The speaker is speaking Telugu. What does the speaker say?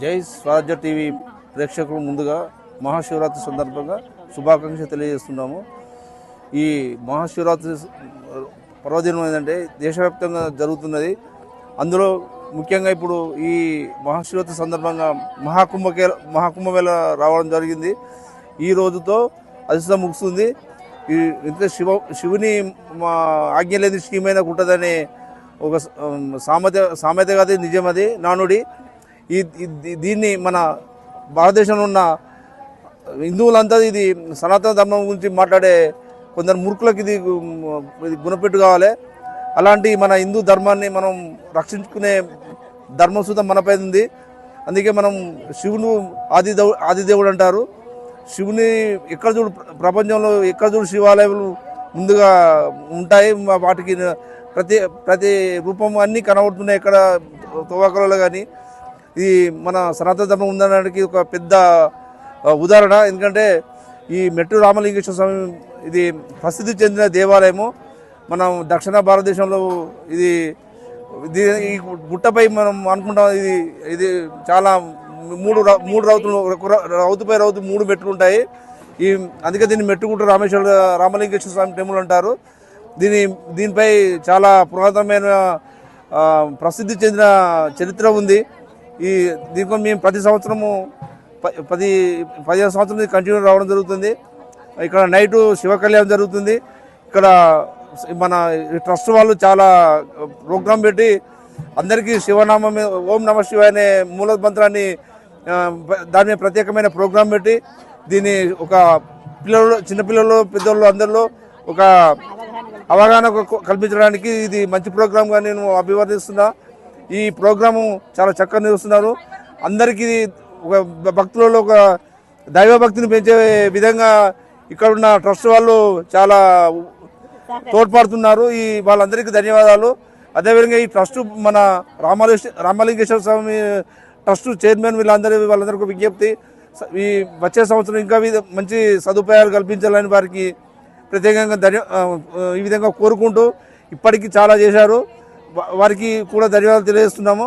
జై స్వరాజ్య టీవీ ప్రేక్షకులు ముందుగా మహాశివరాత్రి సందర్భంగా శుభాకాంక్షలు తెలియజేస్తున్నాము. ఈ మహాశివరాత్రి పర్వదినం ఏంటంటే దేశవ్యాప్తంగా జరుగుతున్నది. అందులో ముఖ్యంగా ఇప్పుడు ఈ మహాశివరాత్రి సందర్భంగా మహాకుంభమేళ రావడం జరిగింది. ఈ రోజుతో అదిశ ముగుస్తుంది. ఇంత శివుని ఆజ్ఞ లేని శ్రీమైన కుట్టదనే ఒక సామెత కాదు, నిజమది నానుడి. దీన్ని మన భారతదేశంలో ఉన్న హిందువులంతా ఇది సనాతన ధర్మం గురించి మాట్లాడే కొందరు మూర్ఖులకు ఇది గుణపెట్టు కావాలి. అలాంటి మన హిందూ ధర్మాన్ని మనం రక్షించుకునే ధర్మసూతం మనపై ఉంది. అందుకే మనం శివుడు ఆదిదేవుడు అంటారు. శివుని ఎక్కడ చూడు, ప్రపంచంలో ఎక్కడ చూడు శివాలయాలు ముందుగా ఉంటాయి. వాటికి ప్రతి రూపం అన్నీ కనబడుతున్నాయి ఎక్కడ తోవాకలలో. కానీ ఇది మన సనాతన ధర్మం ఉండడానికి ఒక పెద్ద ఉదాహరణ. ఎందుకంటే ఈ మెట్టు రామలింగేశ్వర స్వామి ఇది ప్రసిద్ధి చెందిన దేవాలయము. మనం దక్షిణ భారతదేశంలో ఇది ఈ గుట్టపై మనం అనుకుంటాం ఇది చాలా మూడు రౌతుపై రౌతు 3 మెట్లు ఉంటాయి. అందుకే దీన్ని మెట్టుగుట్ట రామలింగేశ్వర స్వామి టెంపుల్ అంటారు. దీనిపై చాలా పురాతనమైన ప్రసిద్ధి చెందిన చరిత్ర ఉంది. దీనితో మేము ప్రతి సంవత్సరము 15 సంవత్సరం కంటిన్యూ రావడం జరుగుతుంది. ఇక్కడ నైటు శివ కళ్యాణం జరుగుతుంది. ఇక్కడ మన ట్రస్ట్ వాళ్ళు చాలా ప్రోగ్రాం పెట్టి అందరికీ శివనామం ఓం నమ శివాయ అనే మూల మంత్రాన్ని దాని మీద ప్రత్యేకమైన ప్రోగ్రాం పెట్టి దీన్ని ఒక చిన్నపిల్లలు పెద్దోళ్ళు అందరిలో ఒక అవగాహన కల్పించడానికి ఇది మంచి ప్రోగ్రాంగా నేను అభివర్ణిస్తున్నా. ఈ ప్రోగ్రాము చాలా చక్కగా నిర్వహిస్తున్నారు. అందరికీ ఒక భక్తులలో ఒక దైవభక్తిని పెంచే విధంగా ఇక్కడున్న ట్రస్ట్ వాళ్ళు చాలా తోడ్పడుతున్నారు. వాళ్ళందరికీ ధన్యవాదాలు. అదేవిధంగా ఈ ట్రస్ట్ మన రామలింగేశ్వర స్వామి ట్రస్ట్ చైర్మన్ వాళ్ళందరికీ విజ్ఞప్తి, ఈ వచ్చే సంవత్సరం ఇంకా మంచి సదుపాయాలు కల్పించాలని వారికి ప్రత్యేకంగా ఈ విధంగా కోరుకుంటూ ఇప్పటికీ చాలా చేశారు. వారికి కూడా ధన్యవాదాలు తెలియజేస్తున్నాము.